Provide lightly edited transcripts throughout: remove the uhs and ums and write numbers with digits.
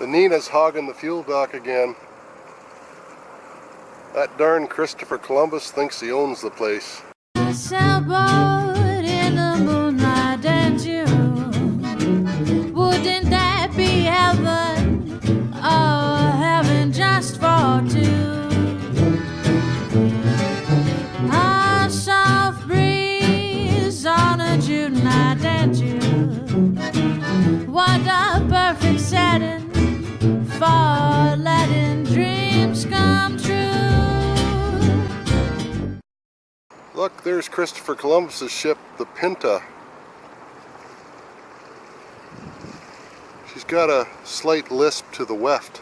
Nina's hogging the fuel dock again. That darn Christopher Columbus thinks he owns the place. A sailboat in the moonlight and June. Wouldn't that be heaven? Oh, heaven just for two. A soft breeze on a June night and June. What a perfect setting for letting dreams come true. Look, there's Christopher Columbus's ship, the Pinta. She's got a slight lisp to the weft.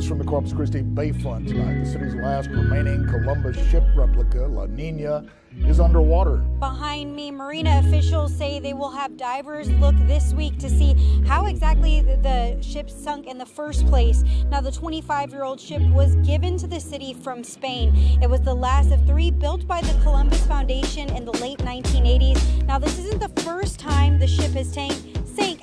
From the Corpus Christi Bayfront tonight. The city's last remaining Columbus ship replica, La Nina, is underwater. Behind me, marina officials say they will have divers look this week to see how exactly the ship sunk in the first place. Now, the 25-year-old ship was given to the city from Spain. It was the last of 3 built by the Columbus Foundation in the late 1980s. Now, this isn't the first time the ship has sank.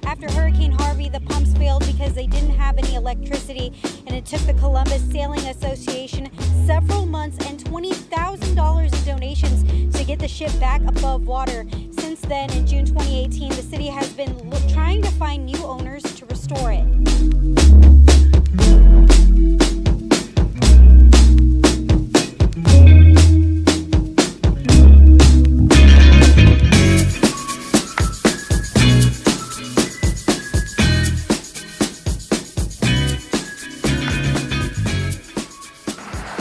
After Hurricane Harvey, the pumps failed because they didn't have any electricity, and it took the Columbus Sailing Association several months and $20,000 in donations to get the ship back above water. Since then, in June 2018, the city has been trying to find new owners to restore it.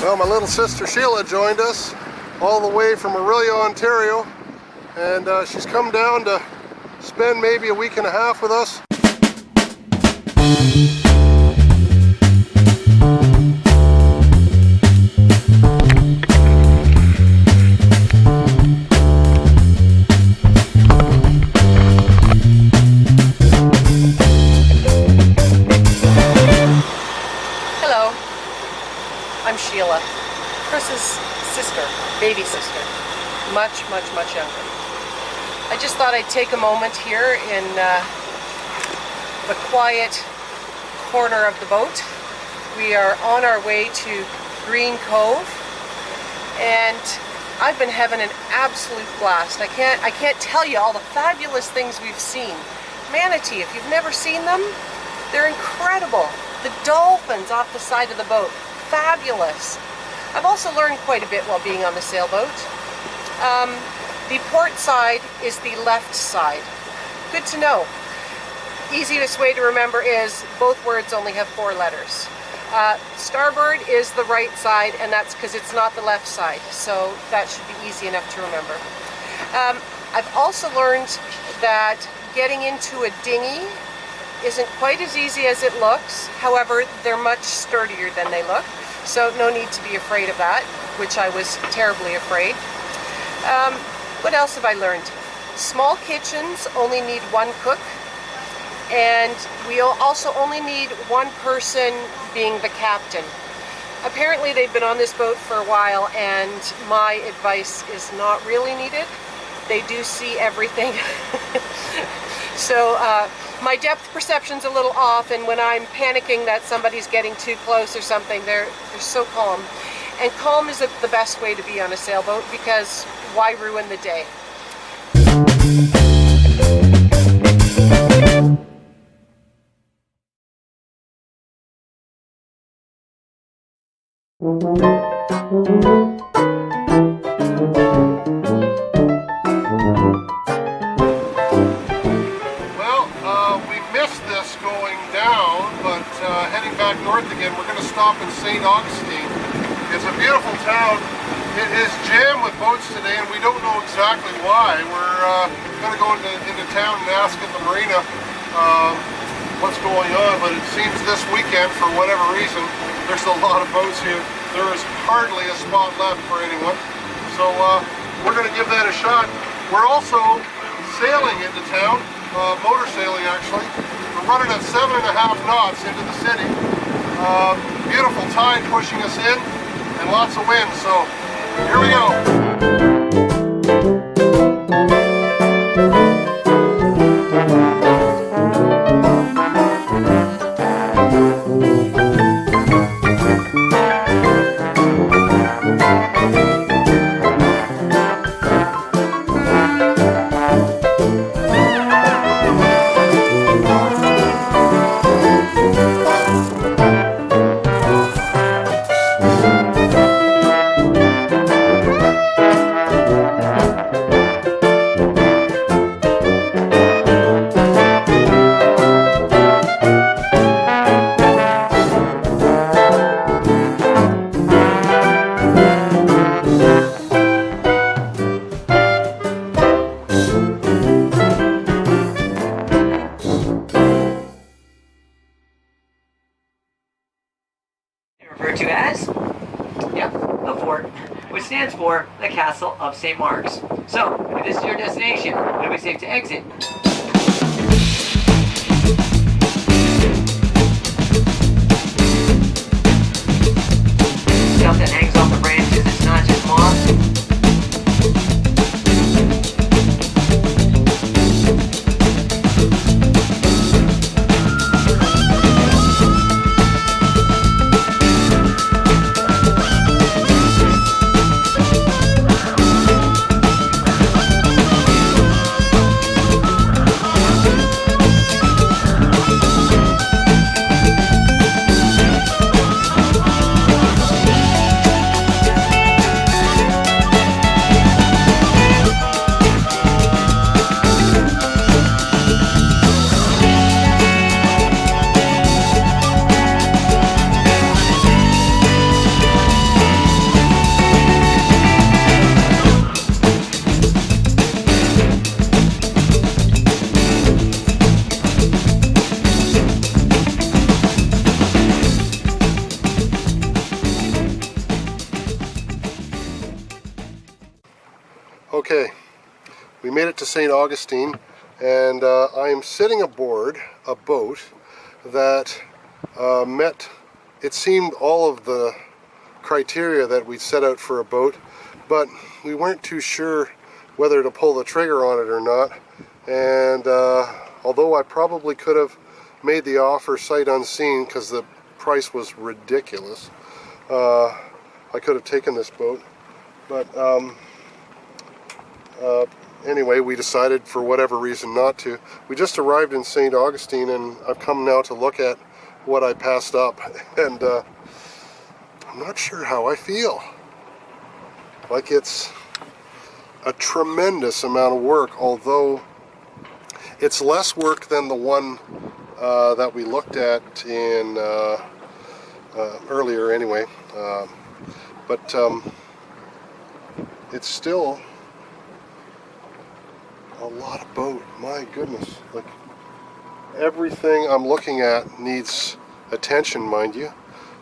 Well, my little sister Sheila joined us all the way from Orillia, Ontario, and she's come down to spend maybe a week and a half with us. I'm Sheila, Chris's sister, baby sister, much younger. I just thought I'd take a moment here in the quiet corner of the boat. We are on our way to Green Cove, and I've been having an absolute blast. I can't tell you all the fabulous things we've seen. Manatee, if you've never seen them, they're incredible. The dolphins off the side of the boat. Fabulous. I've also learned quite a bit while being on the sailboat. The port side is the left side. Good to know. Easiest way to remember is both words only have 4 letters. Starboard is the right side, and that's because it's not the left side, so that should be easy enough to remember. I've also learned that getting into a dinghy isn't quite as easy as it looks. However, they're much sturdier than they look, so no need to be afraid of that, which I was terribly afraid. What else have I learned? Small kitchens only need 1 cook, and we'll also only need 1 person being the captain. Apparently they've been on this boat for a while, and my advice is not really needed. They do see everything. So my depth perception's a little off, and when I'm panicking that somebody's getting too close or something, they're so calm. And calm is the best way to be on a sailboat, because why ruin the day? Well, we missed this going down, but heading St. Augustine. It's a beautiful town. It is jammed with boats today, and we don't know exactly why. We're going to go into town and ask at the marina what's going on, but it seems this weekend, for whatever reason, there's a lot of boats here. There is hardly a spot left for anyone. So we're going to give that a shot. We're also sailing into town, motor sailing actually. We're running at 7.5 knots into the city. Beautiful tide pushing us in and lots of wind, so here we go. Referred to as, the fort, which stands for the Castle of St. Mark's. So, if this is your destination, it'll be safe to exit. Stuff that hangs off the branches, it's not just moss. Okay, we made it to St. Augustine, and I am sitting aboard a boat that met, it seemed, all of the criteria that we'd set out for a boat, but we weren't too sure whether to pull the trigger on it or not. And although I probably could have made the offer sight unseen because the price was ridiculous, I could have taken this boat, but anyway, we decided for whatever reason not to. We just arrived in St. Augustine, and I've come now to look at what I passed up, and I'm not sure how I feel. Like, it's a tremendous amount of work, although it's less work than the one that we looked at in earlier anyway, but it's still a lot of boat. My goodness, like, everything I'm looking at needs attention, mind you.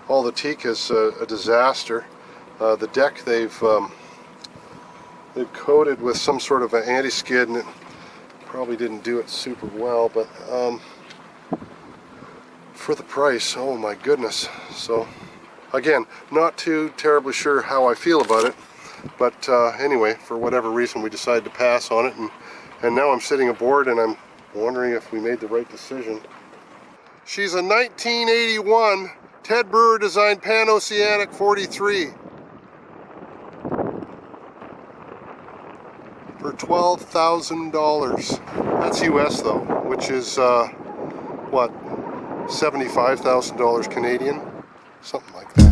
All the teak is a disaster. The deck they've coated with some sort of an anti-skid, and it probably didn't do it super well, but for the price, oh my goodness. So again, not too terribly sure how I feel about it, but anyway, for whatever reason we decided to pass on it, and now I'm sitting aboard and I'm wondering if we made the right decision. She's a 1981 Ted Brewer designed Pan-Oceanic 43 for $12,000. That's US though, which is what, $75,000 Canadian, something like that.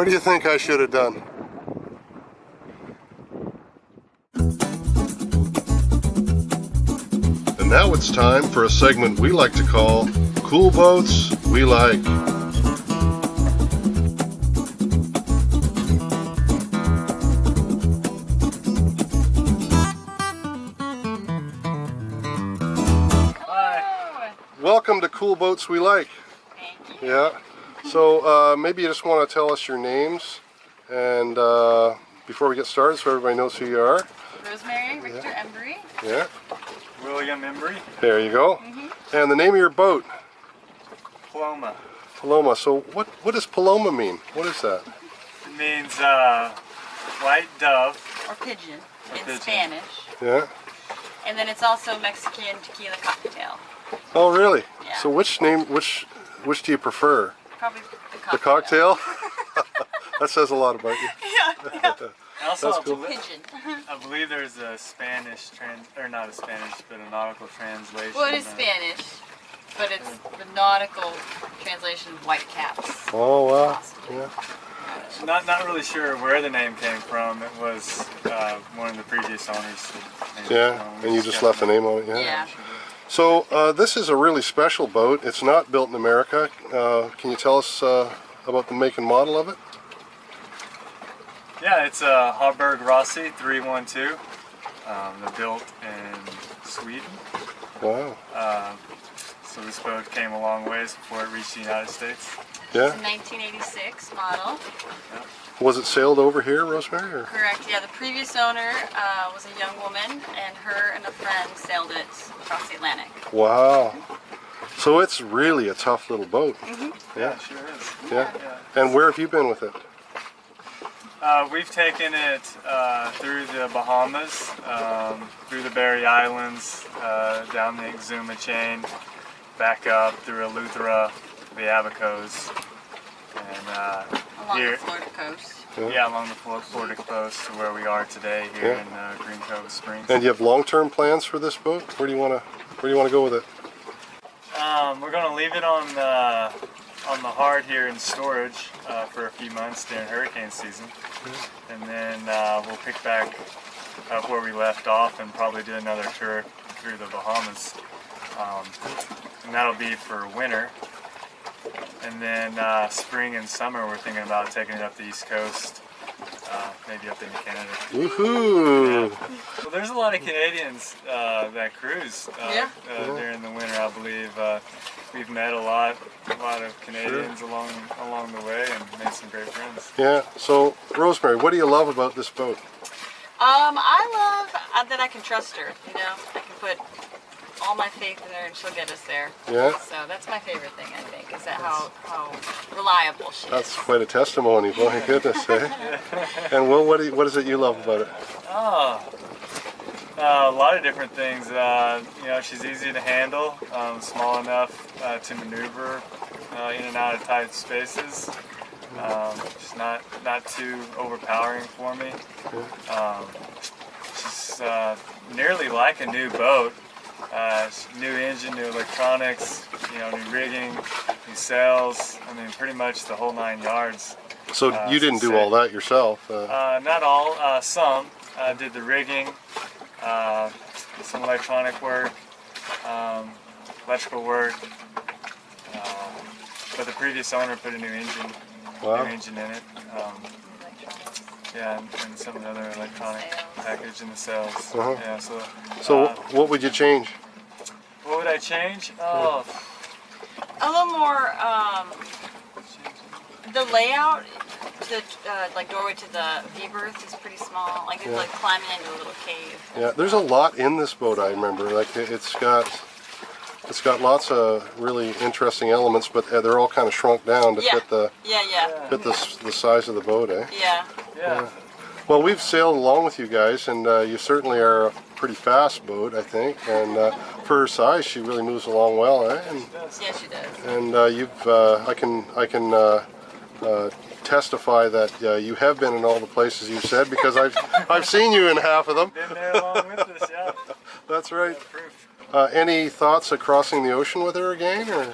What do you think I should have done? And now it's time for a segment we like to call Cool Boats We Like. Welcome to Cool Boats We Like. Thank you. Yeah. So maybe you just want to tell us your names and before we get started, so everybody knows who you are. Rosemary, Victor, Embry. Yeah. William Embry. There you go. And the name of your boat? Paloma. Paloma. So what does Paloma mean? What is that? It means white dove. Or pigeon Or in pigeon. Spanish. Yeah. And then it's also Mexican tequila cocktail. Oh, really? Yeah. So which do you prefer? Probably The cocktail? That says a lot about you. Yeah. And also, That's cool. Pigeon. I believe there's a Spanish or not a Spanish, but a nautical translation. Well, it is Spanish, but it's the nautical translation of white caps. Oh, wow. Yeah. Not really sure where the name came from. It was one of the previous owners. Yeah. And you just left the name on it, yeah? Yeah. So this is a really special boat. It's not built in America. Can you tell us about the make and model of it? Yeah, it's a Hagberg Rossi 312. They're built in Sweden. Wow. So this boat came a long ways before it reached the United States. Yeah. It's a 1986 model. Was it sailed over here, Rosemary? Or? Correct. Yeah, the previous owner was a young woman, and her and a friend sailed it across the Atlantic. Wow. So it's really a tough little boat. Yeah, it sure is. Yeah. And where have you been with it? We've taken it through the Bahamas, through the Berry Islands, down the Exuma chain, back up through Eleuthera, the Abacos, and Along here, the Florida coast. yeah, along the Florida coast to where we are today here in Green Cove Springs. And do you have long-term plans for this boat? Where do you want to go with it? We're going to leave it on the hard here in storage for a few months during hurricane season, and then we'll pick back up where we left off and probably do another tour through the Bahamas, and that'll be for winter. And then spring and summer, we're thinking about taking it up the East Coast, maybe up into Canada. Woohoo! Yeah. Well, there's a lot of Canadians that cruise during the winter, I believe. We've met a lot of Canadians along the way and made some great friends. Yeah. So, Rosemary, what do you love about this boat? I love that I can trust her. You know, I can put all my faith in her and she'll get us there. Yeah. So that's my favorite thing, I think, is that how reliable she That's is. quite a testimony. My goodness, eh? And Will, what is it you love about it? A lot of different things. You know, she's easy to handle, small enough to maneuver in and out of tight spaces. She's not too overpowering for me. She's nearly like a new boat. New engine, new electronics, you know, new rigging, new sails. I mean, pretty much the whole 9 yards. So you didn't do all that yourself? Not all. Some. Did the rigging, some electronic work, electrical work. But the previous owner put a new engine, in it. Yeah, and some of the other electronic package in the sails. Yeah, So what would you change? What would I change? Oh, A little more, the layout, the like doorway to the V-berth is pretty small. Like it's like climbing into a little cave. Yeah, there's a lot in this boat. I remember, like it's got lots of really interesting elements, but they're all kind of shrunk down to fit the the size of the boat, eh? Yeah. Well, we've sailed along with you guys, and you certainly are a pretty fast boat, I think. And for her size, she really moves along well, eh? And, Yeah, she does. and I can testify that you have been in all the places you've said, because I've seen you in half of them. been there along with us, yeah. That's right. Proof. Any thoughts of crossing the ocean with her again, or?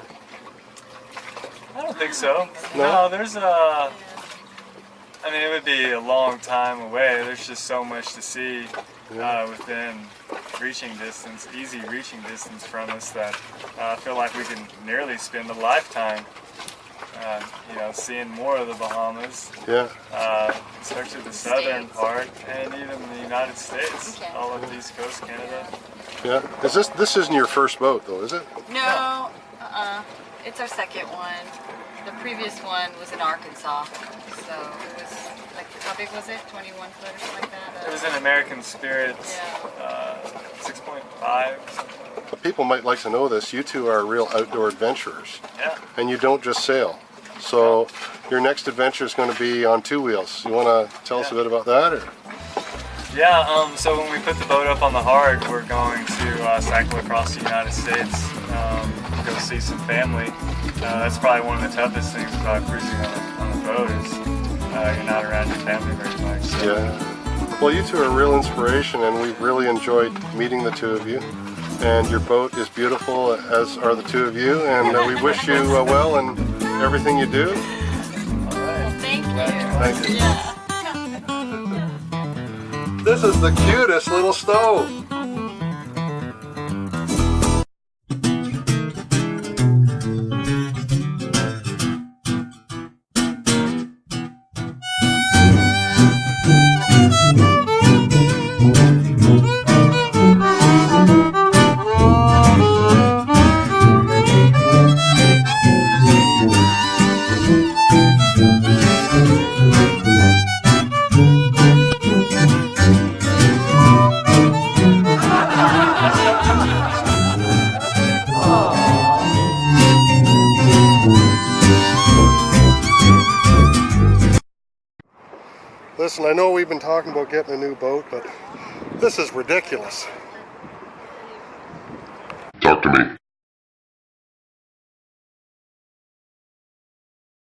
I don't think so. No? There's I mean, it would be a long time away. There's just so much to see within reaching distance, easy reaching distance from us, that I feel like we can nearly spend a lifetime, you know, seeing more of the Bahamas. Yeah. Especially the southern part, and even the United States, all of the East Coast, Canada. Yeah. This isn't your first boat though, is it? No, it's our second one. The previous one was in Arkansas, so it was like, how big was it? 21 foot or something like that? It was an American Spirit, 6.5. But people might like to know this. You two are real outdoor adventurers. Yeah. And you don't just sail. So your next adventure is going to be on two wheels. You want to tell us a bit about that? Or? Yeah, so when we put the boat up on the hard, we're going to cycle across the United States, go see some family. That's probably one of the toughest things about cruising on a boat is you're not around your family very much. So. Yeah. Well, you two are a real inspiration, and we've really enjoyed meeting the two of you. And your boat is beautiful, as are the two of you, and we wish you well in everything you do. All right. Thank you. Thank you. Yeah. This is the cutest little stove. Listen, I know we've been talking about getting a new boat, but this is ridiculous. Talk to me.